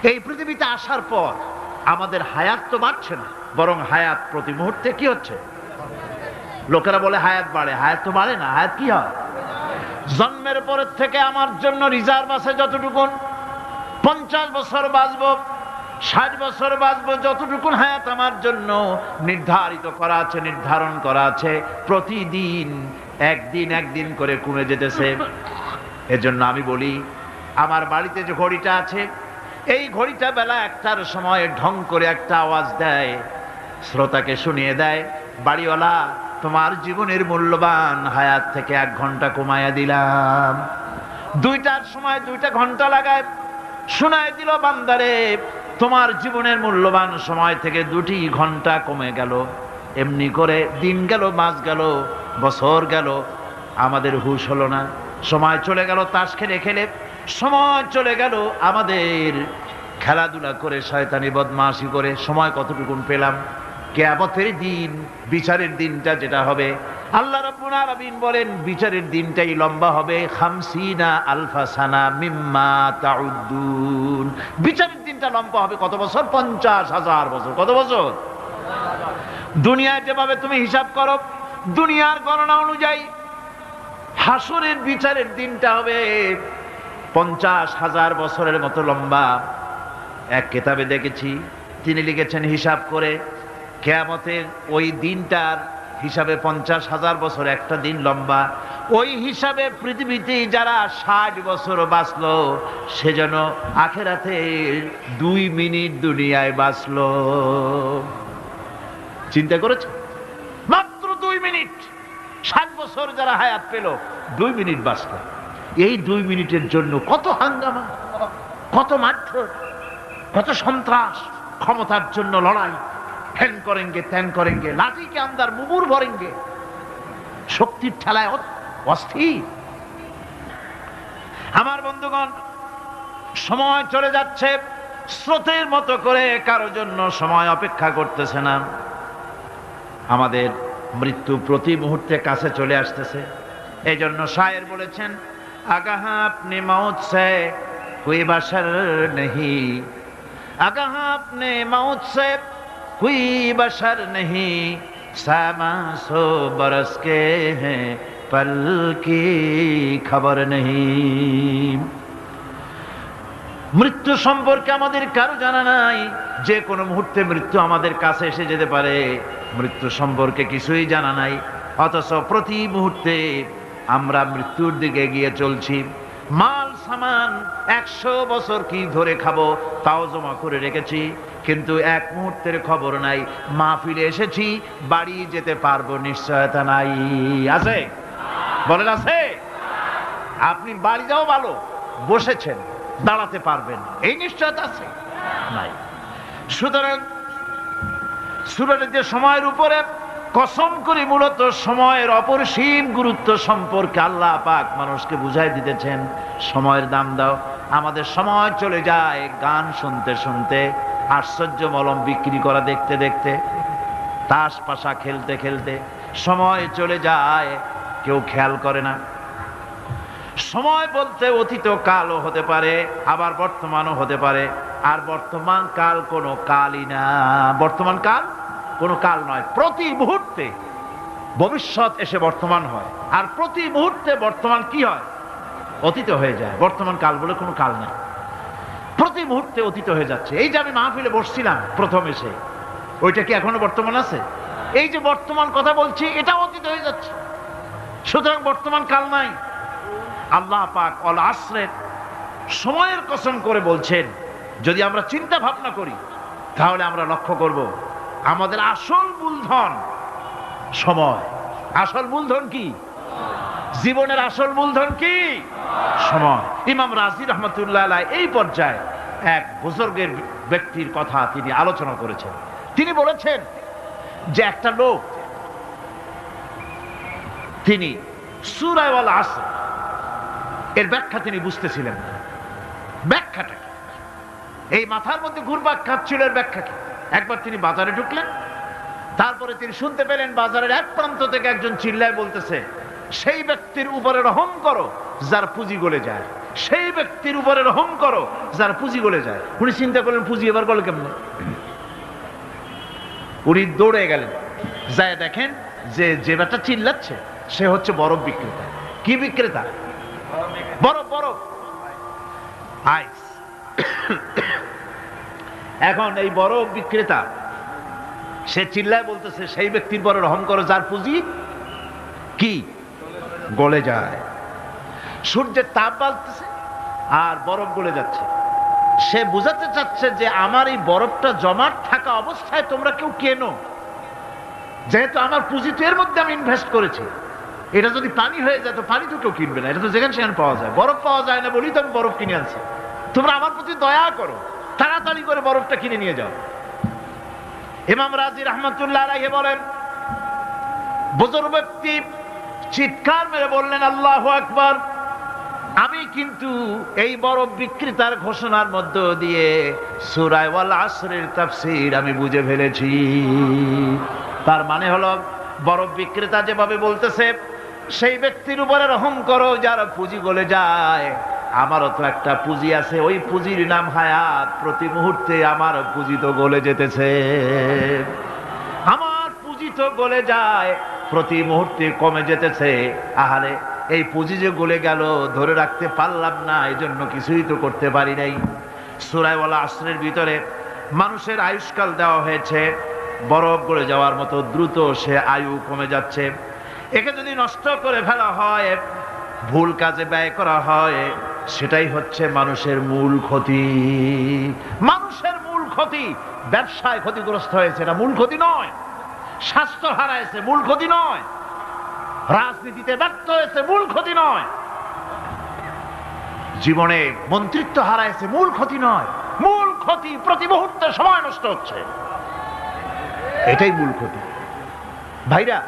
এই পৃথিবীতে আসার পর আমাদের হায়াত তো বাড়ছে না, বরং হায়াত প্রতি মুহূর্তে কি হচ্ছে? লোকেরা বলে হায়াত বাড়ে, হায়াত তো বাড়ে না, হায়াত কি হয়? জন্মের পরের থেকে আমার জন্য রিজার্ভ আছে যতটুকুন, 50 বছর বাঁচবো, 60 বছর বাঁচবো, যতটুকুন হায়াত আমার জন্য নির্ধারিত করা আছে, নির্ধারণ করা আছে, প্রতিদিন একদিন করে কমে যেতেছে। এজন্য আমি বলি, আমার বাড়িতে যে ঘড়িটা আছে, এই ঘড়িটা বেলা 1টার সময় ঢং করে একটা আওয়াজ দেয়, শ্রোতাকে শুনিয়ে দেয়, বাড়িওয়ালা তোমার জীবনের মূল্যবান হায়াত থেকে 1 ঘন্টা কমায়া দিলাম। 2টার সময় 2টা ঘন্টা লাগায় শোনায় দিল, বান্দারে তোমার জীবনের মূল্যবান সময় থেকে 2টি ঘন্টা কমে গেল। এমনি করে দিন গেল, মাস গেল, বছর গেল, আমাদের হুঁশ হলো না। সময় চলে গেল তাস খেলে খেলে, সময় চলে গেল আমাদের খেলাধুলা করে, শয়তানি বদমাশি করে। সময় কতটুকুন পেলাম? কিয়ামতের দিন, বিচারের দিনটা যেটা হবে, আল্লাহ রাব্বুল আলামিন বলেন বিচারের দিনটাই লম্বা হবে 50 আলফা সানা মিম্মা তাউদ্দুন। বিচারের দিনটা লম্বা হবে কত বছর? 50,000 বছর। কত বছর? দুনিয়ায় যেভাবে তুমি হিসাব করো, দুনিয়ার গণনা অনুযায়ী হাসরের বিচারের দিনটা হবে 50,000 বছরের মতো লম্বা। এক কিতাবে দেখেছি, তিনি লিখেছেন হিসাব করে, কিয়ামতের ওই দিনটার হিসাবে 50,000 বছর একটা দিন লম্বা। ওই হিসাবে পৃথিবীতে যারা 60 বছর বাঁচলো, সেজন্য আখেরাতে 2 মিনিট দুনিয়ায় বাঁচলো। চিন্তা করেছ? মাত্র 2 মিনিট। 60 বছর যারা হায়াত পেল, 2 মিনিট বাঁচলো। এই 2 মিনিটের জন্য কত হাঙ্গামা, কত মারধর, কত সন্ত্রাস, ক্ষমতার জন্য লড়াই, হ্যান করেঙ্গে ত্যান করেঙ্গে, লাঠিকে আন্দার মুগুর ভরেঙ্গে, শক্তির ঠেলায় অস্থির। আমার বন্ধুগণ, সময় চলে যাচ্ছে স্রোতের মতো করে, কারো জন্য সময় অপেক্ষা করতেছে না। আমাদের মৃত্যু প্রতি মুহূর্তে কাছে চলে আসতেছে। এই জন্য শায়ের বলেছেন, আগাহা আপনি মৌত সে কোই বাশার নেহি, আগাহা আপনি মৌত সে कोई बशर नहीं, सामा सो बरस के हैं पल की खबर नहीं। মৃত্যু সম্পর্কে আমাদের কারো জানা নাই। যে কোনো মুহূর্তে মৃত্যু আমাদের কাছে এসে যেতে পারে, মৃত্যু সম্পর্কে কিছুই জানা নাই। অথচ প্রতি মুহূর্তে আমরা মৃত্যুর দিকে এগিয়ে চলছি। মাল সামান 100 বছর কি ধরে খাবো তাও জমা করে রেখেছি, কিন্তু এক মুহূর্তের খবর নাই। মাহফিলে এসেছি, বাড়ি যেতে পারবো নিশ্চয়তা নাই। আছে? বলেন আছে? আপনি বাড়ি যাও ভালো, বসেছেন, দাঁড়াতে পারবেন, এই নিশ্চয়তা আছে? নাই। সুতরাং সূরার যে সময়ের উপরে কসম করে মূলত সময়ের অপরিসীম গুরুত্ব সম্পর্কে আল্লাহ পাক মানুষকে বুঝাই দিতেছেন। সময়ের দাম দাও। আমাদের সময় চলে যায় গান শুনতে শুনতে, আশ্চর্য মলম বিক্রি করা দেখতে দেখতে, তাস পাশা খেলতে খেলতে সময় চলে যায়, কেউ খেয়াল করে না। সময় বলতে অতীত কালও হতে পারে, আবার বর্তমানও হতে পারে। আর বর্তমান কাল কোনো কালই না। বর্তমান কাল কোনো কাল নয়। প্রতি মুহূর্তে ভবিষ্যৎ এসে বর্তমান হয়, আর প্রতি মুহূর্তে বর্তমান কি হয়? অতীত হয়ে যায়। বর্তমান কাল বলে কোনো কাল নেই, প্রতি মুহূর্তে অতীত হয়ে যাচ্ছে। এই যে আমি মাহফিলে বসছিলাম প্রথম এসে, ওইটা কি এখনো বর্তমান আছে? এই যে বর্তমান কথা বলছি, এটা অতীত হয়ে যাচ্ছে। সুতরাং বর্তমান কাল নাই। আল্লাহ পাক অল আসরের সময়ের কসম করে বলছেন। যদি আমরা চিন্তা ভাবনা করি, তাহলে আমরা লক্ষ্য করব আমাদের আসল মূলধন সময়। আসল মূলধন কি? জীবনের আসল মূলধন কি? সময়। ইমাম রাজি রহমতুল্লাহ আলাইহি এই পর্যায়ে এক বুজুর্গের ব্যক্তির কথা তিনি আলোচনা করেছেন। তিনি বলেছেন যে একটা লোক, তিনি সূরা আল আসর এর ব্যাখ্যা তিনি বুঝতেছিলেন না। ব্যাখ্যাটা কি? এই মাথার মধ্যে ঘুরপাক খাচ্ছিল এর ব্যাখ্যা কি? একবার তিনি বাজারে ঢুকলেন, তারপরে তিনি শুনতে পেলেন বাজারের এক প্রান্ত থেকে একজন চিল্লায় বলতেছে, সেই ব্যক্তির উপরে রহম করো যার পুঁজি গলে যায়, সেই ব্যক্তির উপরে রহম করো যার পুঁজি গলে যায়। উনি চিন্তা করলেন পুঁজি এবার গলে কেমনে, উনি দৌড়ে গেলেন, যায় দেখেন যে ব্যাটা চিল্লাচ্ছে সে হচ্ছে বরফ বিক্রেতা। কি বিক্রেতা? বরফ, বরফ, আইস। এখন এই বরফ বিক্রেতা সে চিল্লায় বলতেছে সেই ব্যক্তির পরে রহম করো যার পুঁজি কি গলে যায়। সূর্যের তাপ বাড়তেছে আর বরফ গলে যাচ্ছে। সে বুঝাতে চাচ্ছে যে আমার এই বরফটা জমাট থাকা অবস্থায় তোমরা কেউ কেনো, যেহেতু আমার পুঁজি তো এর মধ্যে আমি ইনভেস্ট করেছি। এটা যদি পানি হয়ে যায় তো পানি তো কেউ কিনবে না, এটা তো যেখানে সেখানে পাওয়া যায়। বরফ পাওয়া যায় না বলি তো আমি বরফ কিনে আনছি। তোমরা আমার প্রতি দয়া করো, তাড়াতাড়ি করে বরফটা কিনে নিয়ে যাও। ইমাম রাজি রহমাতুল্লাহ আলাইহি বলেন, বুজুর্গ ব্যক্তি চিৎকার মেরে বললেন আল্লাহু আকবার, আমি কিন্তু এই বরফ বিক্রেতার ঘোষণার মধ্য দিয়ে সূরা ওয়াল আসরের তাফসীর আমি বুঝে ফেলেছি। তার মানে হলো বরফ বিক্রেতা যেভাবে বলতেছে সেই ব্যক্তির উপরে রহম করো যার পুঁজি গলে যায়, আমারও তো একটা পুঁজি আছে, ওই পুঁজির নাম হায়াত। প্রতি মুহূর্তে আমার পুঁজি তো গলে যেতেছে, আমার পুঁজি তো গলে যায়, প্রতি মুহূর্তে কমে যেতেছে। আহারে এই পুঁজি যে গলে গেল ধরে রাখতে পারলাম না, এই জন্য কিছুই তো করতে পারি নাই। সূরা ওয়াল আসরের ভিতরে মানুষের আয়ুষ্কাল দেওয়া হয়েছে বরফ গলে যাওয়ার মতো দ্রুত সে আয়ু কমে যাচ্ছে। একে যদি নষ্ট করে ফেলা হয়, ভুল কাজে ব্যয় করা হয়, সেটাই হচ্ছে মানুষের মূল ক্ষতি। মানুষের মূল ক্ষতি। ব্যবসায় ক্ষতিগ্রস্ত হয়েছে, এটা মূল ক্ষতি নয়। স্বাস্থ্য হারাইছে, মূল ক্ষতি নয়। রাজনীতিতে ব্যর্থ হয়েছে, মূল ক্ষতি নয়। জীবনে মন্ত্রিত্ব হারাইছে, মূল ক্ষতি নয়। মূল ক্ষতি প্রতি মুহূর্তে সময় নষ্ট হচ্ছে, এটাই মূল ক্ষতি। ভাইরা,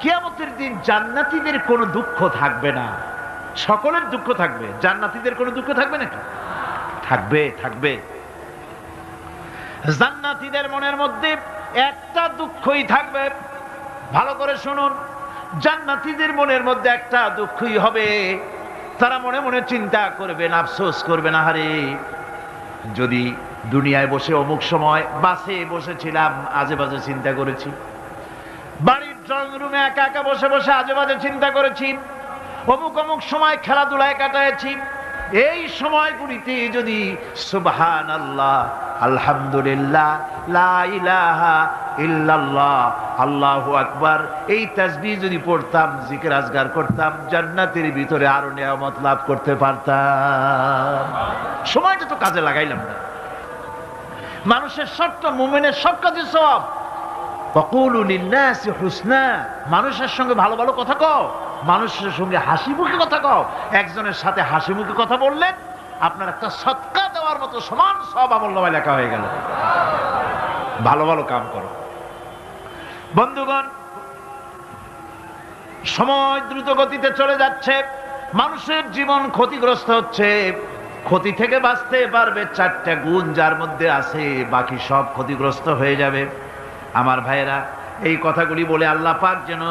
কিয়ামতের দিন জান্নাতীদের কোনো দুঃখ থাকবে না, সকলের দুঃখ থাকবে। জান্নাতীদের কোনো দুঃখ থাকবে নাকি? থাকবে, থাকবে। জান্নাতীদের মনের মধ্যে একটা দুঃখই থাকবে। ভালো করে শুনুন, জান্নাতীদের মনের মধ্যে একটা দুঃখই হবে। তারা মনে মনে চিন্তা করবেন, আফসোস করবেন, আহারে যদি দুনিয়ায় বসে অমুক সময় বাসে বসেছিলাম, আজে বাজে চিন্তা করেছি, বাড়ির ড্রয়িং রুমে একা একা বসে বসে আজে বাজে চিন্তা করেছি, অমুক অমুক সময় খেলাধুলায় কাটাইছি। এই সময়গুলিতে যদি সুবহানাল্লাহ, আলহামদুলিল্লাহ, লা ইলাহা ইল্লাল্লাহ, আল্লাহু আকবার এই তাসবিহ যদি পড়তাম, জিকির আজগার করতাম, জান্নাতের ভিতরে আরো নিয়ামত লাভ করতে পারতাম। সময়টা তো কাজে লাগাইলাম না। মানুষের শর্ত, মুমিনের সব কাজে সওয়াব। ওয়াকুলু লিন-নাসি হুসনা, মানুষের সঙ্গে ভালো ভালো কথা কও, মানুষের সঙ্গে হাসি মুখে কথা কও। একজনের সাথে হাসি মুখে কথা বললেন, আপনার একটা সদকা দেওয়ার মতো সমান সব আমলনামায় লেখা হয়ে গেল। ভালো ভালো কাম করো। বন্ধুগণ, সময় দ্রুত গতিতে চলে যাচ্ছে, মানুষের জীবন ক্ষতিগ্রস্ত হচ্ছে। ক্ষতি থেকে বাঁচতে পারবে 4টা গুণ যার মধ্যে আছে, বাকি সব ক্ষতিগ্রস্ত হয়ে যাবে। আমার ভাইয়েরা, এই কথাগুলি বলে আল্লাহ পাক যেন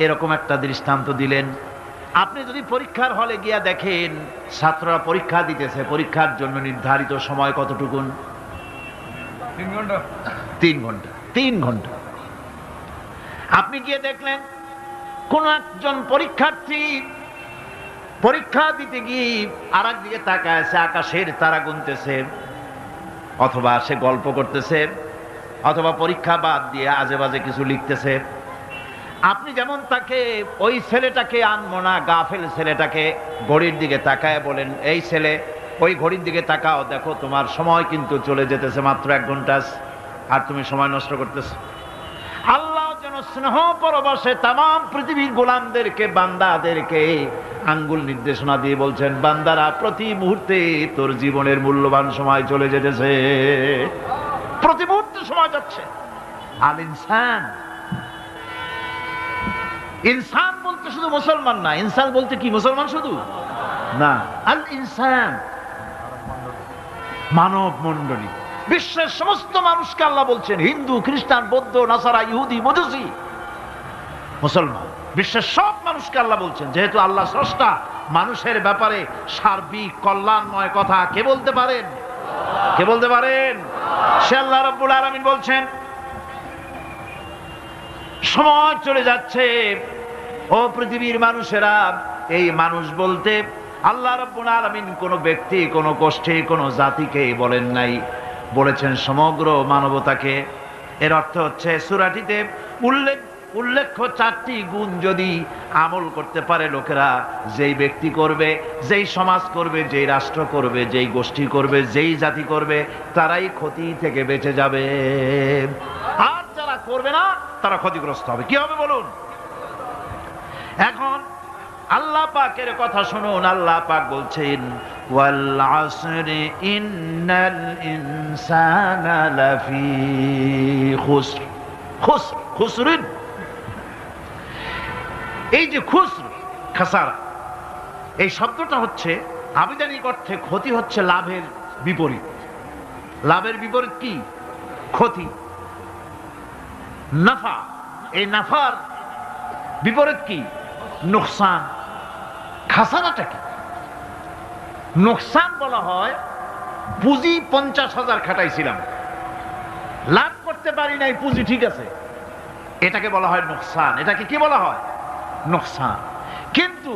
এরকম একটা দৃষ্টান্ত দিলেন। আপনি যদি পরীক্ষার হলে গিয়া দেখেন ছাত্ররা পরীক্ষা দিতেছে, পরীক্ষার জন্য নির্ধারিত সময় কতটুকুন? 3 ঘন্টা। 3 ঘন্টা, 3 ঘন্টা। আপনি গিয়ে দেখলেন কোন একজন পরীক্ষার্থী পরীক্ষা দিতে গিয়ে আর একদিকে তাকায় আছে, আকাশের তারা গুনতেছে, অথবা সে গল্প করতেছে, অথবা পরীক্ষা বাদ দিয়ে আজে বাজে কিছু লিখতেছে। আপনি যেমন তাকে, ওই ছেলেটাকে আনবো না, গাফেল ছেলেটাকে ঘড়ির দিকে তাকায় বলেন, এই ছেলে ওই ঘড়ির দিকে তাকাও, দেখো তোমার সময় কিন্তু চলে যেতেছে, মাত্র 1 ঘন্টা, আর তুমি সময় নষ্ট করতেছো। আল্লাহ যেন স্নেহ পরবশে তামাম পৃথিবীর গোলামদেরকে, বান্দাদেরকে আঙ্গুল নির্দেশনা দিয়ে বলছেন, বান্দারা প্রতি মুহূর্তে তোর জীবনের মূল্যবান সময় চলে যেতেছে, প্রতি মুহূর্তে সময় যাচ্ছে। আল ইনসান, ইনসান বলতে শুধু মুসলমান না, ইনসান বলতে কি মুসলমান শুধু না, আল ইনসান মানব মণ্ডলী, বিশ্বের সমস্ত মানুষকে আল্লাহ বলছেন, হিন্দু, খ্রিস্টান, বৌদ্ধ, নাসারা, ইহুদি, মজুসি, মুসলমান, বিশ্বের সব মানুষকে আল্লাহ বলছেন। যেহেতু আল্লাহ স্রষ্টা, মানুষের ব্যাপারে সার্বিক কল্যাণময় কথা কে বলতে পারেন? কে বলতে পারেন? সে আল্লাহ রাব্বুল আলামিন বলছেন, সময় চলে যাচ্ছে ও পৃথিবীর মানুষেরা, এই মানুষ বলতে আল্লাহ রাব্বুল আলামিন কোন ব্যক্তি, কোন গোষ্ঠী, কোন জাতিকে বলেন নাই, বলেছেন সমগ্র মানবতাকে। এর অর্থ হচ্ছে সূরাটিতে উল্লেখ্য 4টি গুণ যদি আমল করতে পারে লোকেরা, যেই ব্যক্তি করবে, যেই সমাজ করবে, যেই রাষ্ট্র করবে, যেই গোষ্ঠী করবে, যেই জাতি করবে, তারাই ক্ষতি থেকে বেঁচে যাবে। আর যারা করবে না তারা ক্ষতিগ্রস্ত হবে। কি হবে বলুন? এখন আল্লাহ পাকের কথা শুনুন। আল্লাহ পাক বলছেন, ওয়াল আসরি ইন্নাল ইনসানা লাফি খুসর। খুসর, খুসরিন, এই যে খুসর, খাসারা, এই শব্দটা হচ্ছে আবিধানিক অর্থে ক্ষতি হচ্ছে লাভের বিপরীত। লাভের বিপরীত কি? ক্ষতি। নাফা, এই নাফার বিপরীত কি? নোকসান। খাসারাটা কি? নোকসান বলা হয় পুঁজি 50,000 খাটাইছিলাম, লাভ করতে পারি নাই, পুঁজি ঠিক আছে, এটাকে বলা হয় নোকসান। এটাকে কি বলা হয়? নোকসান। কিন্তু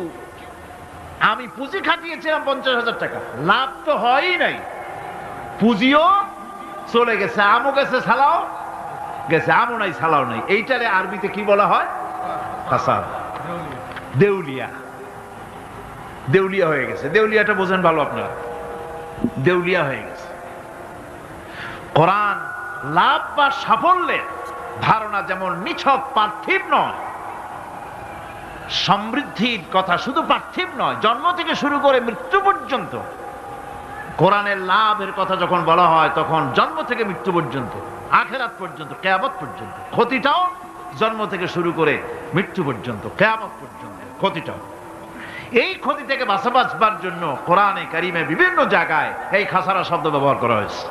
আমি পুঁজি খাটিয়েছিলাম 50,000 টাকা, লাভ তো হয়ই নাই, পুঁজিও চলে গেছে, আমও গেছে, সালাও গেছে, আমও নাই, সালাও নাই। এইটারে আরবিতে কি বলা হয়? খাসার, দেউলিয়া। দেউলিয়া হয়ে গেছে। দেউলিয়াটা বোঝেন ভালো আপনারা, দেউলিয়া হয়ে গেছে। কোরআন লাভ বা সাফল্যের ধারণা যেমন নিছক পার্থিব নয়, সমৃদ্ধির কথা শুধু পার্থিব নয়, জন্ম থেকে শুরু করে মৃত্যু পর্যন্ত কোরআনের লাভের কথা যখন বলা হয় তখন জন্ম থেকে মৃত্যু পর্যন্ত, আখিরাত পর্যন্ত, কিয়ামত পর্যন্ত। ক্ষতিটাও জন্ম থেকে শুরু করে মৃত্যু পর্যন্ত, কিয়ামত পর্যন্ত ক্ষতিটাও। এই ক্ষতি থেকে বাঁচবার জন্য কোরআনে কারিমে বিভিন্ন জায়গায় এই খাসারা শব্দ ব্যবহার করা হয়েছে।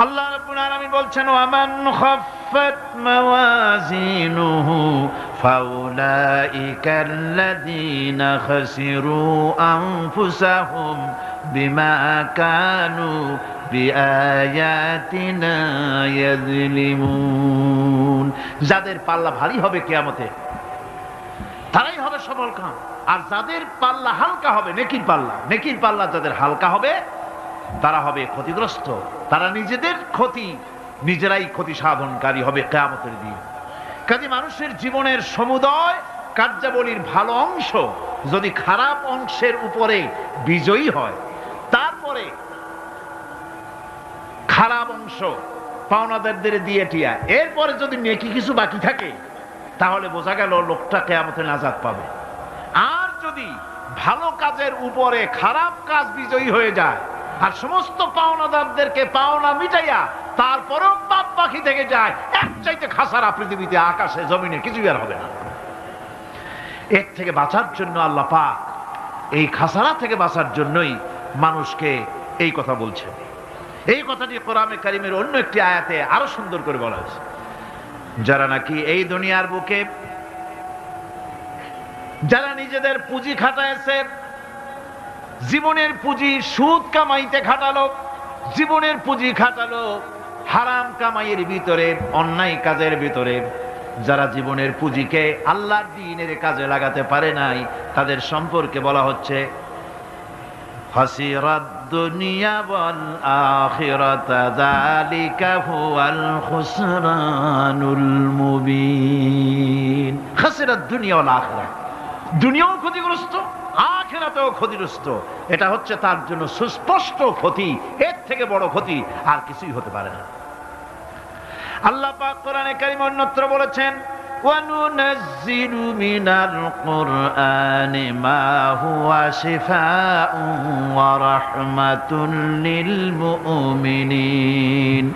আল্লাহ রাব্বুল আলামিন বলছেন, ওয়ামান খাফফাত মাওয়াজিনুহু ফাউলাইকাল্লাযীনা খাসিরু আনফুসাহুম বিমা কানু বিআয়াতিনা ইয়াযলিমুন। যাদের পাল্লা ভারী হবে কিয়ামতে তারাই হবে সফলকাম, আর যাদের পাল্লা হালকা হবে, নেকির পাল্লা, নেকির পাল্লা যাদের হালকা হবে তারা হবে ক্ষতিগ্রস্ত। তারা নিজেদের ক্ষতি নিজেরাই ক্ষতি সাধনকারী হবে কিয়ামতের দিন। কাজে মানুষের জীবনের সমুদয় কার্যাবলীর ভালো অংশ যদি খারাপ অংশের উপরে বিজয়ী হয়, তারপরে খারাপ অংশ পাওনাদারদের দিয়ে টিয়া, এরপরে যদি নেকি কিছু বাকি থাকে, তাহলে বোঝা গেল লোকটা কিয়ামতে নাজাত পাবে। আর যদি ভালো কাজের উপরে খারাপ কাজ বিজয়ী হয়ে যায় আর সমস্ত পাওনাদারদেরকে পাওনা মিটাইয়া তারপরেও পাপ বাকি থেকে যায়, এক চাইতে খাসারা পৃথিবীতে, আকাশে, জমিনে কিছুই আর হবে না। এর থেকে বাঁচার জন্য আল্লাহ পাক, এই খাসারা থেকে বাঁচার জন্যই মানুষকে এই কথা বলছেন। এই কথাটি কোরআনে কারিমের অন্য একটি আয়াতে আরো সুন্দর করে বলা হয়েছে। যারা নাকি এই দুনিয়ার বুকে, যারা নিজেদের পুঁজি খাটাইছে, জীবনের পুঁজি সুদ কামাইতে খাটালো, জীবনের পুঁজি খাটালো হারাম কামাইয়ের ভিতরে, অন্যায় কাজের ভিতরে, যারা জীবনের পুঁজিকে আল্লাহর দ্বীনের কাজে লাগাতে পারে নাই, তাদের সম্পর্কে বলা হচ্ছে খাসিরাদ দুনিয়া ওয়াল আখিরাতা যালিকা হুয়াল খুসরানুল মুবিন। খাসিরাদ দুনিয়া ওয়াল আখিরা, দুনিয়াও ক্ষতিগ্রস্ত, আখিরাতেও ক্ষতিগ্রস্ত। এটা হচ্ছে তার জন্য সুস্পষ্ট ক্ষতি, এর থেকে বড় ক্ষতি আর কিছুই হতে পারে না। আল্লাহ পাক কোরআনে কারীমে অন্যত্র বলেছেন, وَنُنَزِّلُ مِنَ الْقُرْآنِ مَا هُوَ شِفَاءٌ وَرَحْمَةٌ لِّلْمُؤْمِنِينَ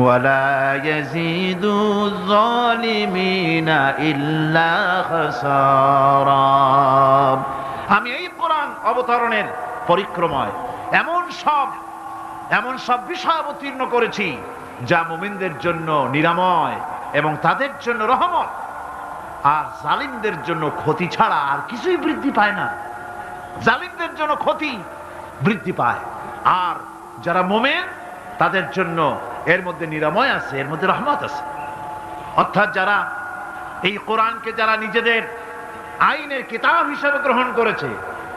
وَلَا يَزِيدُ الظَّالِمِينَ إِلَّا خَسَارًا। আমি এই কোরআন অবতরণের পরিক্রমায় এমন সব বিষয় অবতীর্ণ করেছি যা মুমিনদের জন্য নিরাময় এবং তাদের জন্য রহমত, আর জালিমদের জন্য ক্ষতি ছাড়া আর কিছুই বৃদ্ধি পায় না। জালিমদের জন্য ক্ষতি বৃদ্ধি পায়। আর যারা মুমিন তাদের জন্য এর মধ্যে নিরাময় আছে, এর মধ্যে রহমত আছে। অর্থাৎ যারা এই কোরআনকে যারা নিজেদের আইনের কিতাব হিসাবে গ্রহণ করেছে,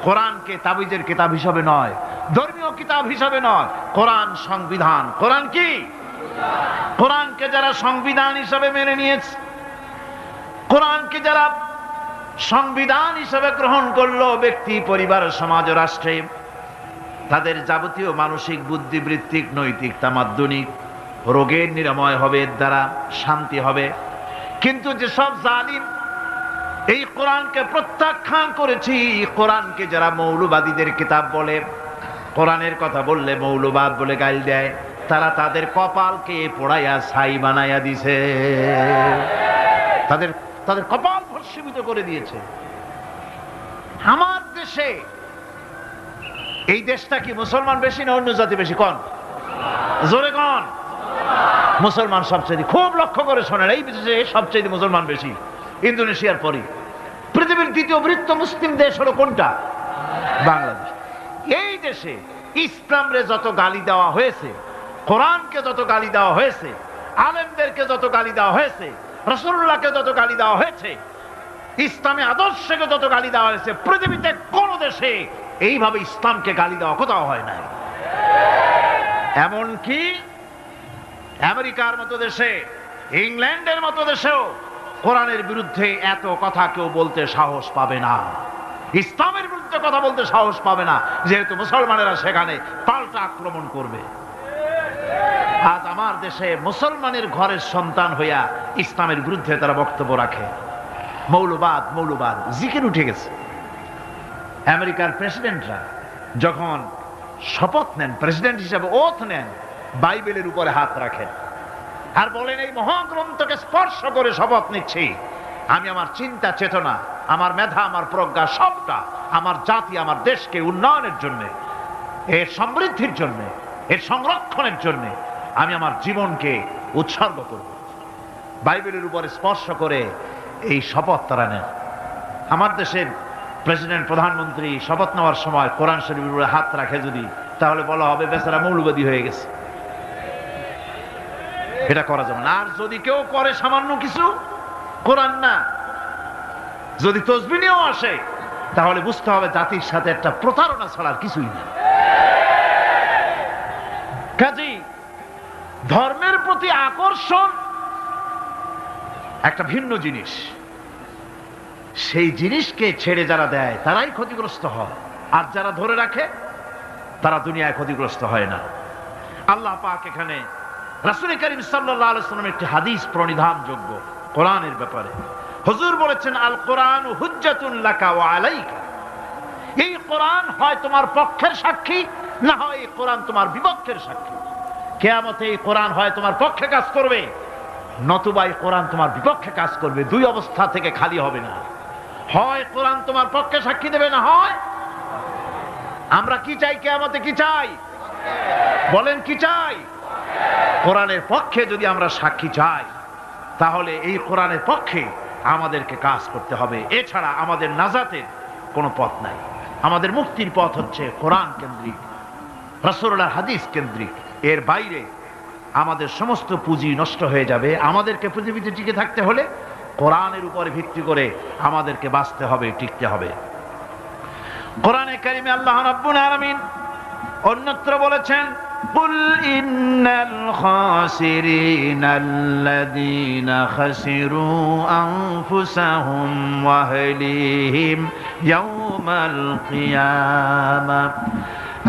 কোরআনকে তাবিজের কিতাব হিসাবে নয়, ধর্মীয় কিতাব হিসাবে নয়, কোরআন সংবিধান। কোরআন কি? কোরআনকে যারা সংবিধান হিসাবে মেনে নিয়েছে, কোরআনকে যারা সংবিধান হিসাবে গ্রহণ করলো, ব্যক্তি, পরিবার, সমাজ, রাষ্ট্রে তাদের যাবতীয় মানসিক, বুদ্ধিবৃত্তিক, নৈতিক, তামাদ্দুনিক রোগের নিরাময় হবে, এর দ্বারা শান্তি হবে। কিন্তু যেসব জালিম এই কোরআনকে প্রত্যাখ্যান করেছি, কোরআনকে যারা মৌলবাদীদের কিতাব বলে, কোরআনের কথা বললে মৌলবাদ বলে গাল দেয়, তারা তাদের কপালকে পোড়াইয়া ছাই বানাইয়া দিছে, তাদের কপাল ভস্মীভূত করে দিয়েছে। আমার দেশে, এই দেশটা কি মুসলমান বেশি না অন্য জাতি বেশি? কোন? জোরে কোন? মুসলমান সবচেয়ে। খুব লক্ষ্য করে শোনেন, এই দেশে সবচেয়ে মুসলমান বেশি, ইন্দোনেশিয়ার পরে। পৃথিবীর দ্বিতীয় বৃহত্তম মুসলিম দেশ হলো কোনটা? বাংলাদেশ। এই দেশে ইসলামরে যত গালি দেওয়া হয়েছে, কোরআনকে যত গালি দেওয়া হয়েছে, আলেমদেরকে যত গালি দেওয়া হয়েছে, রাসূলুল্লাহকে যত গালি দেওয়া হয়েছে, ইসলামী আদর্শকে যত গালি দেওয়া হয়েছে, পৃথিবীতে কোন দেশে এইভাবে ইসলামকে গালি দেওয়া কোথাও হয় নাই। এমনকি আমেরিকার মতো দেশে, ইংল্যান্ডের মতো দেশেও কোরআনের বিরুদ্ধে এত কথা কেউ বলতে সাহস পাবে না, ইসলামের বিরুদ্ধে কথা বলতে সাহস পাবে না, যেহেতু মুসলমানেরা সেখানে পাল্টা আক্রমণ করবে। আজ আমার দেশে মুসলমানের ঘরের সন্তান হইয়া ইসলামের বিরুদ্ধে তারা বক্তব্য রাখে। মৌলবাদ, মৌলবাদ জিকির উঠে গেছে। আমেরিকার প্রেসিডেন্টরা যখন শপথ নেন, প্রেসিডেন্ট হিসেবে ওথ নেন, বাইবেলের উপরে হাত রাখেন আর বলেন, এই মহাগ্রন্থকে স্পর্শ করে শপথ নিচ্ছি, আমি আমার চিন্তা চেতনা, আমার মেধা, আমার প্রজ্ঞা সবটা আমার জাতি, আমার দেশকে উন্নয়নের জন্য, এর সমৃদ্ধির জন্য, এর সংরক্ষণের জন্য আমি আমার জীবনকে উৎসর্গ করব। বাইবেলের উপরে স্পর্শ করে এই শপথ তারা নেন। আমার দেশের প্রেসিডেন্ট, প্রধানমন্ত্রী শপথ নেওয়ার সময় কোরআন শরীফের উপরে হাত রাখে যদি, তাহলে বলা হবে বেচারা মৌলবাদী হয়ে গেছে। এটা করা যাবে না। আর যদি কেউ করে সামান্য কিছু, কোরআন না, যদি তসবিহ নিয়েও আসে, তাহলে বুঝতে হবে জাতির সাথে একটা প্রতারণা ছাড়া আর কিছুই না। কাজেই ধর্মের প্রতি আকর্ষণ একটা ভিন্ন জিনিস, সেই জিনিসকে ছেড়ে যারা দেয় তারাই ক্ষতিগ্রস্ত হয়, আর যারা ধরে রাখে তারা দুনিয়ায় ক্ষতিগ্রস্ত হয় না। আল্লাহ পাক এখানে রাসূল করিম সাল্লাল্লাহু আলাইহি ওয়াসাল্লামের একটি হাদিস প্রণিধানযোগ্য কোরআনের ব্যাপারে। হুজুর বলেছেন, আল কোরআন হুজ্জাতুন লাকা ওয়া আলাইকা। এই কোরআন হয় তোমার পক্ষের সাক্ষী, না হয় এই কোরআন তোমার বিপক্ষের সাক্ষী। কিয়ামতে এই কোরআন হয় তোমার পক্ষে কাজ করবে, নতুবা এই কোরআন তোমার বিপক্ষে কাজ করবে। দুই অবস্থা থেকে খালি হবে না। হয় কোরআন তোমার পক্ষে সাক্ষী দেবে, না হয় আমরা কি চাই? কিয়ামতে কি চাই? বলেন কি চাই? কোরআনের পক্ষে যদি আমরা সাক্ষী চাই, তাহলে এই কোরআনের পক্ষে আমাদেরকে কাজ করতে হবে। এছাড়া আমাদের নাজাতের কোনো পথ নাই। আমাদের মুক্তির পথ হচ্ছে কোরআন কেন্দ্রিক, রাসূলুল্লাহর হাদিস কেন্দ্রিক। এর বাইরে আমাদের সমস্ত পুঁজি নষ্ট হয়ে যাবে। আমাদেরকে পৃথিবীতে টিকে থাকতে হলে কোরআনের উপরে ভিত্তি করে আমাদেরকে বাঁচতে হবে, টিকতে হবে। কোরআনে কারিমে আল্লাহ রাব্বুল আলামিন অন্যত্র বলেছেন, কুল ইন্নাল খাসিরিনাল্লাযীনা খাসিরু আনফুসাহুম ওয়া আহলিহিম ইয়াওমাল কিয়ামাহ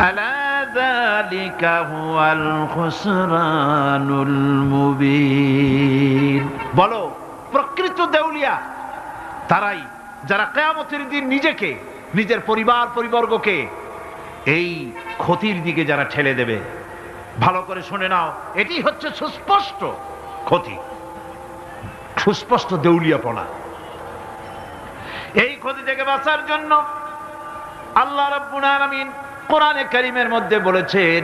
আলা যালিকা হুয়াল খুসরানুল মুবিন। বলো, প্রকৃত দেউলিয়া তারাই যারা কিয়ামতের দিন নিজেকে, নিজের পরিবার পরিবর্গকে এই ক্ষতির দিকে যারা ঠেলে দেবে। ভালো করে শুনে নাও, এটি হচ্ছে সুস্পষ্ট ক্ষতি, সুস্পষ্ট দেউলিয়াপনা। এই ক্ষতি থেকে বাঁচার জন্য আল্লাহ রাব্বুল আলামিন কোরআনে কারীমের মধ্যে বলেছেন,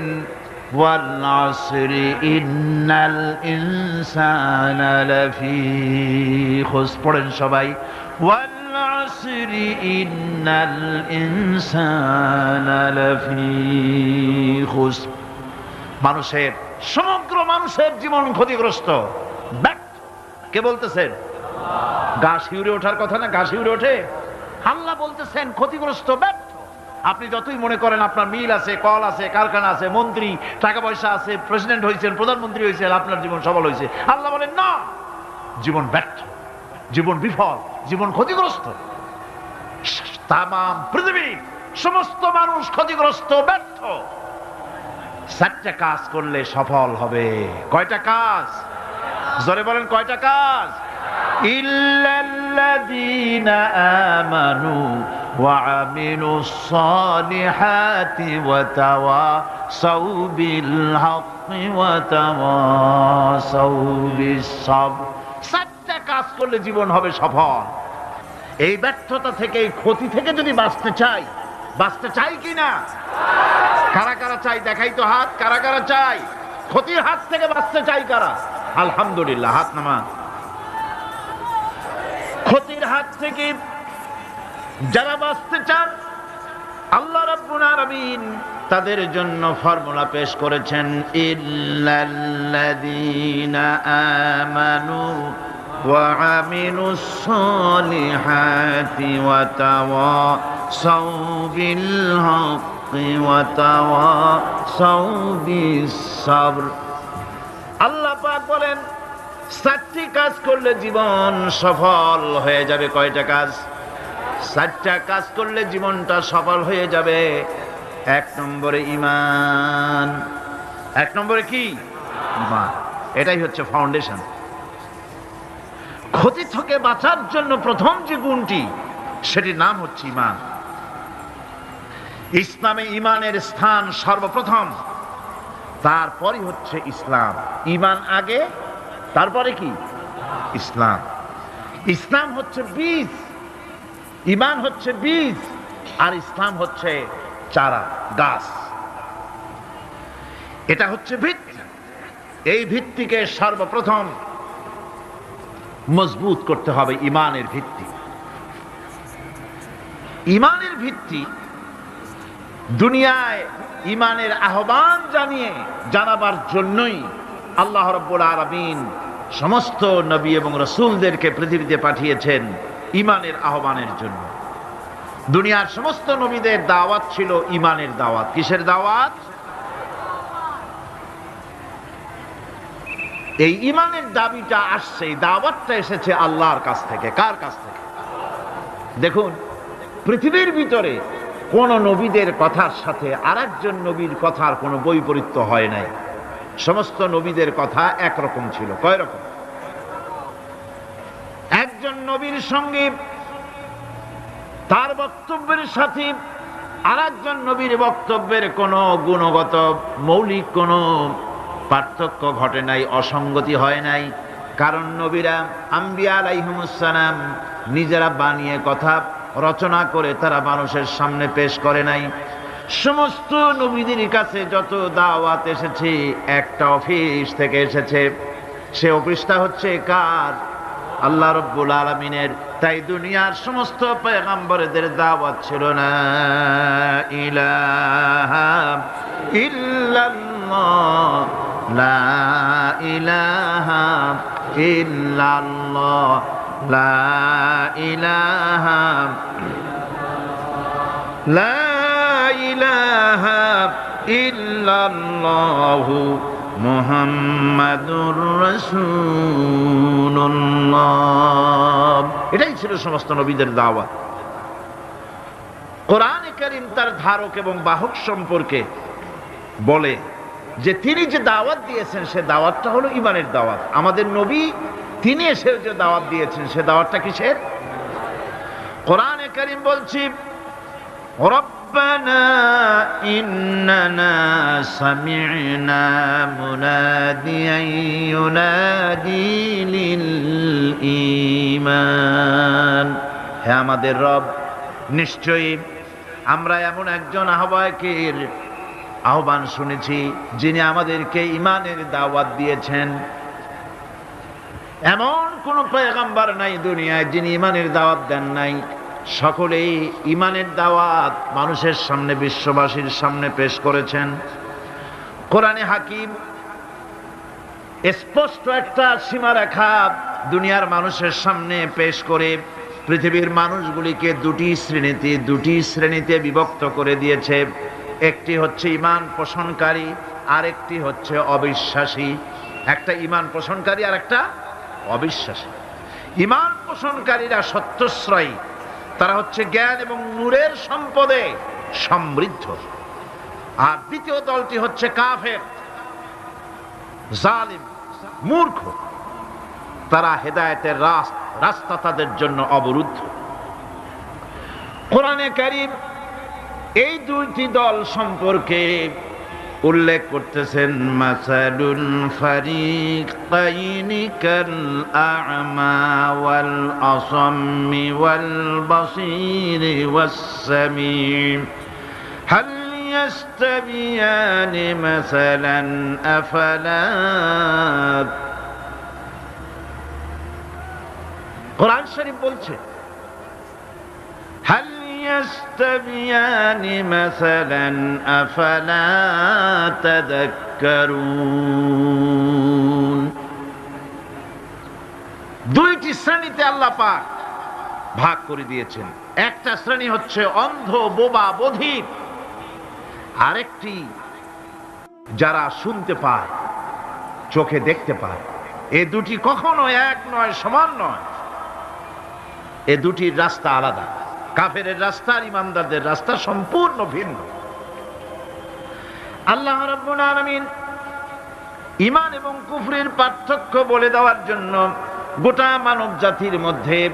ওয়াল আসরি ইন্নাল ইনসানা লাফি খুসর। পড়েন সবাই, ওয়াল আসরি ইন্নাল ইনসানা লাফি খুসর। মানুষের, সমগ্র মানুষের জীবন ক্ষতিগ্রস্ত, ব্যর্থ। কে বলতেছেন? গা শিউরে ওঠার কথা না? গা শিউরে ওঠে। আল্লাহ বলতেছেন ক্ষতিগ্রস্ত, ব্যর্থ। আপনি যতই মনে করেন আপনার মিল আছে, কল আছে, কারখানা আছে, মন্ত্রী, টাকা পয়সা আছে, প্রেসিডেন্ট হয়েছেন, প্রধানমন্ত্রী হয়েছেন, আপনার জীবন সফল হয়েছে, আল্লাহ বলেন না, জীবন ব্যর্থ, জীবন বিফল, জীবন ক্ষতিগ্রস্ত। তাম পৃথিবীর সমস্ত মানুষ ক্ষতিগ্রস্ত, ব্যর্থ। 4টা কাজ করলে সফল হবে। কয়টা কাজ? জোরে বলেন, কয়টা কাজ? ইল্লাল্লাযীনা আমানু ওয়া আমিলুস সালিহাতি ওয়া তাওয়াসাউ বিল হাক্কি ওয়া তাওয়াসাউ বিস সাবর। 4টা কাজ করলে জীবন হবে সফল। এই ব্যর্থতা থেকে, এই ক্ষতি থেকে যদি বাঁচতে চাই কিনা? কারা কারা চাই? দেখাই তো হাত। কারা কারা চাই? ক্ষতির হাত থেকে বাঁচতে চাই কারা? আলহামদুলিল্লাহ, হাত নামান। ক্ষতির হাত থেকে যারা বাঁচতে চান, আল্লাহ রাব্বুল আলামিন তাদের জন্য ফর্মুলা পেশ করেছেন, ইল্লাল্লাযীনা আমানু ওয়া আমিলুস সালিহাতি ওয়া তাওয়াসাউ বিল হাক্কি ওয়া তাওয়াসাউ বিস সাবর। আল্লাহ পাক বলেন 4টি কাজ করলে জীবন সফল হয়ে যাবে। কয়টা কাজ? 4টা কাজ করলে জীবনটা সফল হয়ে যাবে। 1 নম্বরে ঈমান। 1 নম্বরে কি? ঈমান। এটাই হচ্ছে ফাউন্ডেশন। ক্ষতি থেকে বাঁচার জন্য প্রথম যে গুণটি, সেটির নাম হচ্ছে ঈমান। ইসলামে ঈমানের স্থান সর্বপ্রথম, তারপরে হচ্ছে ইসলাম। ঈমান আগে, তারপরে কি? ইসলাম। ইসলাম হচ্ছে বীজ, ঈমান হচ্ছে বীজ, আর ইসলাম হচ্ছে চারা, গাছ। এটা হচ্ছে ভিত্তি। এই ভিত্তিকে সর্বপ্রথম মজবুত করতে হবে। ঈমানের ভিত্তি, ঈমানের ভিত্তি দুনিয়ায় ঈমানের আহ্বান জানাবার জন্যই আল্লাহ রাব্বুল আলামিন সমস্ত নবী এবং রাসূলদেরকে পৃথিবীতে পাঠিয়েছেন ঈমানের আহ্বানের জন্য। দুনিয়ার সমস্ত নবীদের দাওয়াত ছিল ঈমানের দাওয়াত। কিসের দাওয়াত? এই ঈমানের দাবিটা আসছে, এই দাওয়াতটা এসেছে আল্লাহর কাছ থেকে। কার কাছ থেকে? দেখুন, পৃথিবীর ভিতরে কোন নবীদের কথার সাথে আরেকজন নবীর কথার কোনো বৈপরীত্য হয় নাই। সমস্ত নবীদের কথা একরকম ছিল। কয় রকম? একজন নবীর সঙ্গে তার বক্তব্যের সাথে আরেকজন নবীর বক্তব্যের কোনো গুণগত মৌলিক কোনো পার্থক্য ঘটে নাই, অসঙ্গতি হয় নাই। কারণ নবীরা, আম্বিয়া আলাইহিমুস সালাম, নিজেরা বানিয়ে কথা রচনা করে তারা মানুষের সামনে পেশ করে নাই। সমস্ত নবীদের কাছে যত দাওয়াত এসেছে, একটা অফিস থেকে এসেছে। সে অফিসটা হচ্ছে কার? আল্লাহ রাব্বুল আলামিনের। তাই দুনিয়ার সমস্ত পয়গম্বরদের দাওয়াত ছিল না ইলাহা ইল্লাল্লাহ, লা ইলাহা ইল্লাল্লাহ, লা ইলাহা, লা ইলাহা ইল্লাল্লাহু মুহাম্মাদুর রাসূলুল্লাহ। এটাই ছিল সমস্ত নবীদের দাওয়াত। কোরআনে কারীম তার ধারক এবং বাহক সম্পর্কে বলে যে তিনি যে দাওয়াত দিয়েছেন সে দাওয়াতটা হলো ঈমানের দাওয়াত। আমাদের নবী তিনি এসে যে দাওয়াত দিয়েছেন সে দাওয়াতটা কিসের? কোরআনে কারীম বলছি, রব্বানা ইন্নানা সামি'না মুনাদিয়ান ইউনাদি লিল ঈমান। হে আমাদের রব, নিশ্চয়ই আমরা এমন একজন আহ্বায়কের আহ্বান শুনেছি যিনি আমাদেরকে ঈমানের দাওয়াত দিয়েছেন। এমন কোন পয়গম্বর নাই দুনিয়ায় যিনি ঈমানের দাওয়াত দেন নাই। সকলেই ঈমানের দাওয়াত মানুষের সামনে, বিশ্ববাসীর সামনে পেশ করেছেন। কোরআনে হাকিম স্পষ্ট একটা সীমারেখা দুনিয়ার মানুষের সামনে পেশ করে পৃথিবীর মানুষগুলিকে দুটি শ্রেণীতে বিভক্ত করে দিয়েছে। একটি হচ্ছে ঈমান পোষণকারী, আরেকটি হচ্ছে অবিশ্বাসী। একটা ঈমান পোষণকারী আর একটা অবিশ্বাসী। ঈমান পোষণকারীরা সত্যশ্রয়ী, তারা হচ্ছে জ্ঞান এবং নূরের সম্পদে সমৃদ্ধ। আর দ্বিতীয় দলটি হচ্ছে কাফের, জালিম, মূর্খ। তারা হেদায়েতের রাস্তা তাদের জন্য অবরুদ্ধ। কোরআনে কারীম এই দুইটি দল সম্পর্কে উল্লেখ করতেছেন, মাসালুল ফারিকাইনি কাল আ'মা ওয়াল আসাম্মি ওয়াল বাসীরি ওয়াস সামিম হাল ইয়াস্তাবিয়ানি মাসালান আফালা। কোরআন শরীফ বলছে, হাল ইয়াস্তাবিয়ানি মাসালান আফালা তাযাক্কারুন। দুইটি শ্রেণীতে আল্লাহ পাক ভাগ করে দিয়েছেন। একটা শ্রেণী হচ্ছে অন্ধ, বোবা, বধির। আরেকটি যারা শুনতে পায়, চোখে দেখতে পায়। এ দুটি কখনো এক নয়, সমান নয়। এ দুটির রাস্তা আলাদা। কাফেরের রাস্তা আর ইমানদারদের রাস্তা সম্পূর্ণ ভিন্ন। আল্লাহ রাব্বুল আলামিন ঈমান এবং কুফরের পার্থক্য বলে দেওয়ার জন্য গোটা মানব জাতির মধ্যে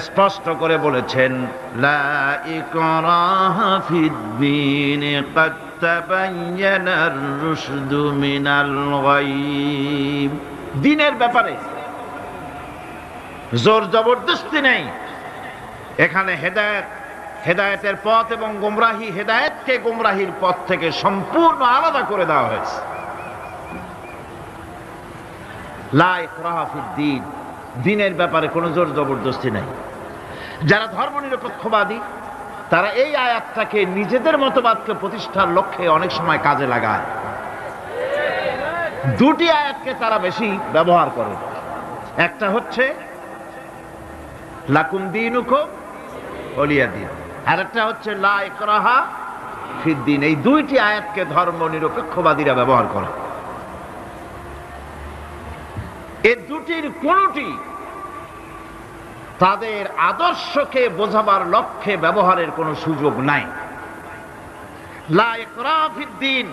স্পষ্ট করে বলেছেন, লা ইকরাহা ফিদ-দীন ক্বাদ তাবায়্যানার রুশদু মিনাল গায়্। দ্বীনের ব্যাপারে জোর জবরদস্তি নেই। এখানে হেদায়েতের পথ এবং গোমরাহি, হেদায়েতকে গোমরাহির পথ থেকে সম্পূর্ণ আলাদা করে দেওয়া হয়েছে। লা ইকরাহা ফিদ-দীন, দ্বীনের ব্যাপারে কোনো জোর জবরদস্তি নেই। যারা ধর্মনিরপেক্ষবাদী তারা এই আয়াতটাকে নিজেদের মতবাদকে প্রতিষ্ঠার লক্ষ্যে অনেক সময় কাজে লাগায়। দুটি আয়াতকে তারা বেশি ব্যবহার করে। একটা হচ্ছে লাকুম দীনুকুম ওয়ালিয়া দীন, আর একটা হচ্ছে লা ইকরাহা ফিদ-দীন। এই দুইটি আয়াতকে ধর্মনিরপেক্ষবাদীরা ব্যবহার করে। এই দুটির কোনটি তাদের আদর্শকে বোঝাবার লক্ষ্যে ব্যবহারের কোনো সুযোগ নাই। লা ইকরাহা ফিদ-দীন,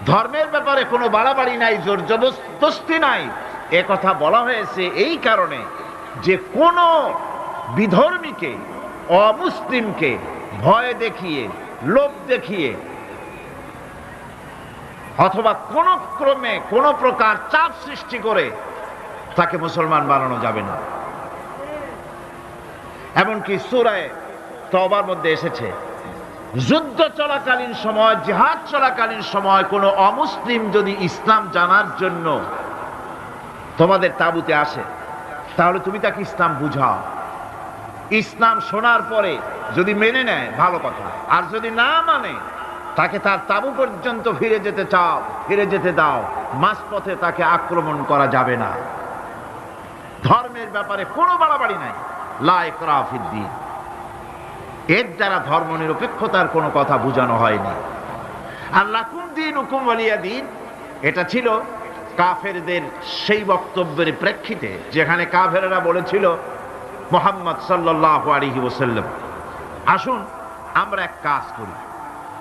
ধর্মের ব্যাপারে কোনো বাড়াবাড়ি নাই, জোর জবরদস্তি নাই। এ কথা বলা হয়েছে এই কারণে যে কোন বিধর্মীকে, অমুসলিমকে ভয় দেখিয়ে, লোভ দেখিয়ে অথবা কোন ক্রমে কোন প্রকার চাপ সৃষ্টি করে তাকে মুসলমান বানানো যাবে না। এমনকি সূরা তওবার মধ্যে এসেছে, যুদ্ধ চলাকালীন সময়, জিহাদ চলাকালীন সময় কোন অমুসলিম যদি ইসলাম জানার জন্য তোমাদের তাঁবুতে আসে, তাহলে তুমি তাকে ইসলাম বুঝাও। ইসলাম শোনার পরে যদি মেনে নেয় ভালো কথা, আর যদি না মানে তাকে তার তাঁবু পর্যন্ত ফিরে যেতে দাও। মাঝপথে তাকে আক্রমণ করা যাবে না। ধর্মের ব্যাপারে কোনো বাড়াবাড়ি নাই। লা ইকরাহা ফিদ-দীন, এর দ্বারা ধর্মনিরপেক্ষতার কোনো কথা বোঝানো হয়নি। আর লাকুম দীনুকুম ওয়ালিয়া দীন, এটা ছিল কাফেরদের সেই বক্তব্যের প্রেক্ষিতে যেখানে কাফেররা বলেছিল মুহাম্মদ সাল্লাল্লাহু আলাইহি ওয়াসাল্লাম, আসুন আমরা এক কাজ করি,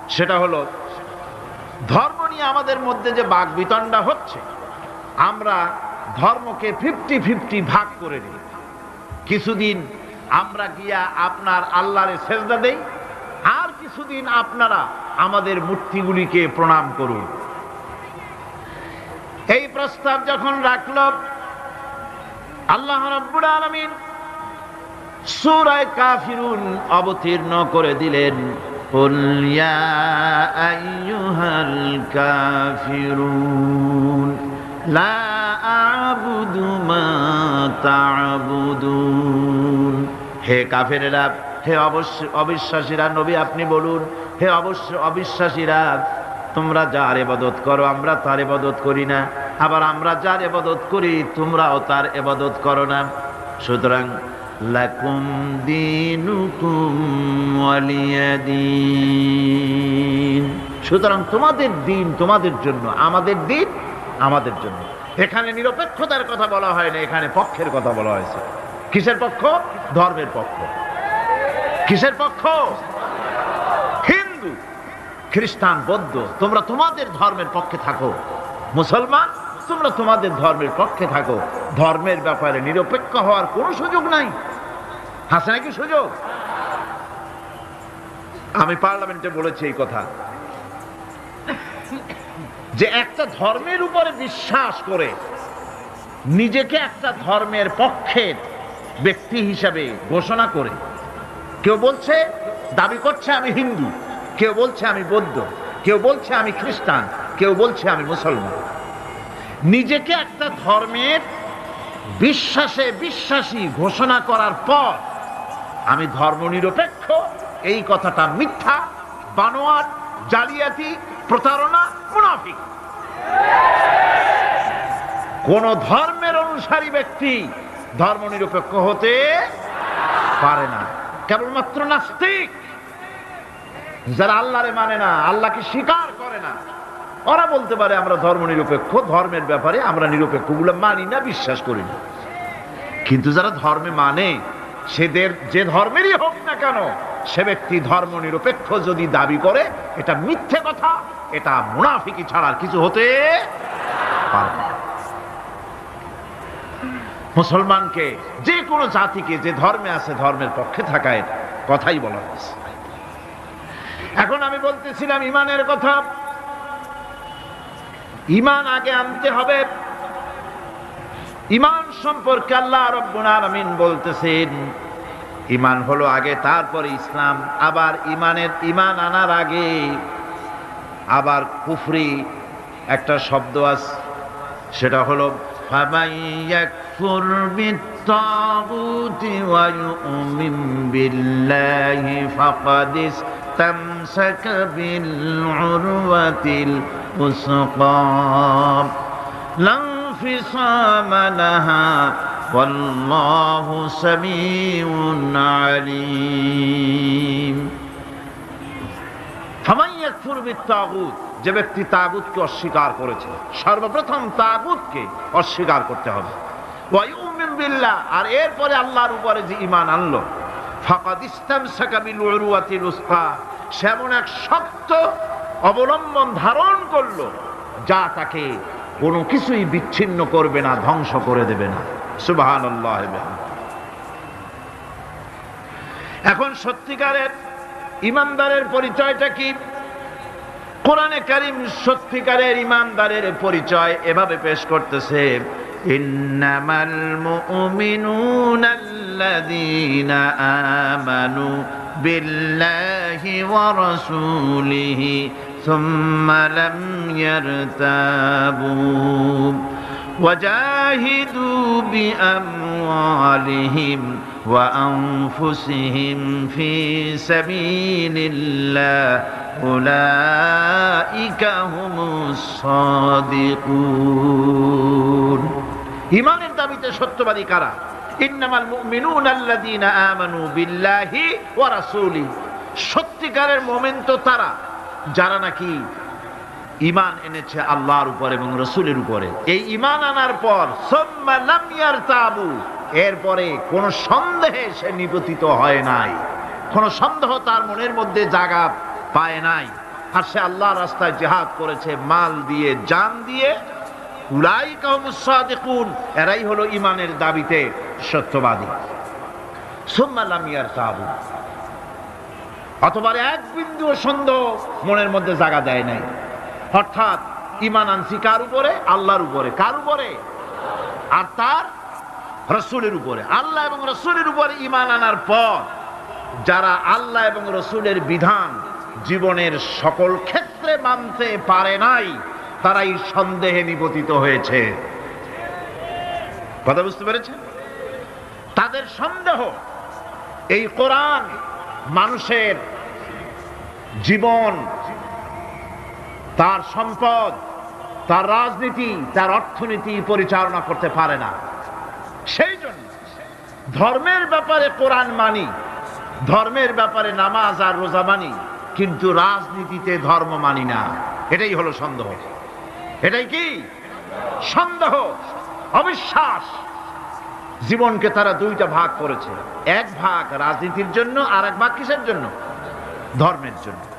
সেটা হলো ধর্ম নিয়ে আমাদের মধ্যে যে বাকবিতণ্ডা হচ্ছে, আমরা ধর্মকে 50-50 ভাগ করে নিই। কিছুদিন আমরা গিয়া আপনার আল্লাহরে সেজদা দেই, আর কিছুদিন আপনারা আমাদের মূর্তিগুলিকে প্রণাম করুন। এই প্রস্তাব যখন রাখল, আল্লাহ রাব্বুল আলামিন সূরা কাফিরুন অবতীর্ণ করে দিলেন, কুল ইয়া আইয়ুহাল কাফিরুন লা আ'বুদু মা তা'বুদুন হে কাফেরেরা, হে অবিশ্বাসীরা, নবী আপনি বলুন, হে অবিশ্বাসীরা, তোমরা যার ইবাদত করো আমরা তার ইবাদত করি না, আবার আমরা যার ইবাদত করি তোমরাও তার ইবাদত করো না। সুতরাং লাকুম দীনুকুম ওয়ালিয়া দীন, সুতরাং তোমাদের দিন তোমাদের জন্য, আমাদের দিন আমাদের জন্য। এখানে নিরপেক্ষতার কথা বলা হয় না, এখানে পক্ষের কথা বলা হয়েছে। কিসের পক্ষ? ধর্মের পক্ষ। কিসের পক্ষ? হিন্দু, খ্রিস্টান, বৌদ্ধ, তোমরা তোমাদের ধর্মের পক্ষে থাকো। মুসলমান, তোমরা তোমাদের ধর্মের পক্ষে থাকো। ধর্মের ব্যাপারে নিরপেক্ষ হওয়ার কোনো সুযোগ নাই। আছে নাকি সুযোগ? আমি পার্লামেন্টে বলেছি এই কথা, যে একটা ধর্মের উপরে বিশ্বাস করে নিজেকে একটা ধর্মের পক্ষের ব্যক্তি হিসাবে ঘোষণা করে কেউ বলছে, দাবি করছে আমি হিন্দু, কেউ বলছে আমি বৌদ্ধ, কেউ বলছে আমি খ্রিস্টান, কেউ বলছে আমি মুসলমান, নিজেকে একটা ধর্মের বিশ্বাসে বিশ্বাসী ঘোষণা করার পর আমি ধর্মনিরপেক্ষ, এই কথাটা মিথ্যা, বানোয়াট, জালিয়াতি, প্রতারণা, মুনাফিক। কোন ধর্মের অনুসারী ব্যক্তি ধর্মনিরপেক্ষ হতে পারে না। কেবলমাত্র নাস্তিক, যারা আল্লাহরে মানে না, আল্লাহকে স্বীকার করে না, ওরা বলতে পারে আমরা ধর্মনিরপেক্ষ, ধর্মের ব্যাপারে আমরা নিরপেক্ষ, গুলো মানি না, বিশ্বাস করি না। কিন্তু যারা ধর্মে মানে, সেদের যে ধর্মেরই হোক না কেন, সে ব্যক্তি ধর্মনিরপেক্ষ যদি দাবি করে, এটা মিথ্যে কথা, এটা মুনাফিকি ছাড়া আর কিছু হতে পারে না। মুসলমানকে, যে কোনো জাতিকে যে ধর্মে আছে ধর্মের পক্ষে থাকার কথাই বলা হয়েছে। এখন আমি বলতেছিলাম ঈমানের কথা। ঈমান আগে আনতে হবে। ঈমান সম্পর্কে আল্লাহ রাব্বুল আলামিন বলতেছেন, ঈমান হলো আগে, তারপরে ইসলাম। আবার ঈমান আনার আগে আবার কুফরি একটা শব্দ আছে, সেটা হলো ফামান ইয়াকফুর বিত্তাগুতি ওয়া ইউমিন বিল্লাহি ফাকাদ ইসতামসাকা বিল উরওয়াতিল উসকা লা ইনফিসামা লাহা ওয়াল্লাহু সামিউন আলীম। ফামান ইয়াকফুর বিত্তাগুত, যে ব্যক্তি তাগুতকে অস্বীকার করেছে, সর্বপ্রথম তাগুতকে অস্বীকার করতে হবে। ওয়া ইউমিন বিল্লাহ, আর এরপরে আল্লাহর উপরে যে ঈমান আনলো, ফাকাদ ইসতামসাকা বিল উরওয়াতিল উসকা, সে এমন এক শক্ত অবলম্বন ধারণ করলো যা তাকে কোনো কিছুই বিচ্ছিন্ন করবে না, ধ্বংস করে দেবে না। সুবহানাল্লাহ। এখন সত্যিকারের ঈমানদারের পরিচয়টা কি? কোরআনে কারীম সত্যিকারের ঈমানদারের পরিচয় এভাবে পেশ করতেছে, ইন্নামাল মুমিনুনা আল্লাযীনা আমানু বিল্লাহি ওয়া রাসূলিহি সুম্মা লাম ইয়ারতাবু ওয়াজাহিদু বিআমওয়ালিহিম ওয়া আনফুসিহিম ফি সাবিলিল্লাহ উলাইকা হুমুস সাদিকুন। ঈমানের দাবিতে সত্যবাদী কারা? ইন্নামাল মুমিনুনা আল্লাযীনা আমানু বিল্লাহি ওয়া রাসূলিহি, সত্যিকারের মুমিন তো তারা যারা নাকি ঈমান এনেছে আল্লাহর উপর এবং রাসূলের উপরে। এই ঈমান আনার পর সুম্মা লাম ইয়ারতাবু, এরপরে কোন সন্দেহে সে নিপতিত হয় নাই, কোন সন্দেহ তার মনের মধ্যে জায়গা পায় নাই, আর সে আল্লাহর রাস্তায় জিহাদ করেছে মাল দিয়ে, জান দিয়ে। উলাইকা হুমুস সাদিকুন, এরাই হলো ঈমানের দাবিতে সত্যবাদী। সুম্মা লাম ইয়ারতাবু, অথবা এক বিন্দু সন্দেহ মনের মধ্যে জায়গা দেয় নাই। অর্থাৎ ঈমান আনছি কার উপরে? আল্লাহর উপরে। কার উপরে? আর তার রাসূলের উপরে। আল্লাহ এবং রাসূলের উপরে ঈমান আনার পর যারা আল্লাহ এবং রাসূলের বিধান জীবনের সকল ক্ষেত্রে মানতে পারে নাই, তারাই সন্দেহে নিপতিত হয়েছে। কথা বুঝতে পেরেছেন? তাদের সন্দেহ এই কোরআন মানুষের জীবন, তার সম্পদ, তার রাজনীতি, তার অর্থনীতি পরিচালনা করতে পারে না। সেই জন্য ধর্মের ব্যাপারে কোরআন মানি, ধর্মের ব্যাপারে নামাজ আর রোজা মানি, কিন্তু রাজনীতিতে ধর্ম মানি না। এটাই হলো সন্দেহ। এটাই কি সন্দেহ, অবিশ্বাস। জীবনকে তারা দুইটা ভাগ করেছে, এক ভাগ রাজনীতির জন্য আর এক ভাগ কিসের জন্য? ধর্মের জন্য।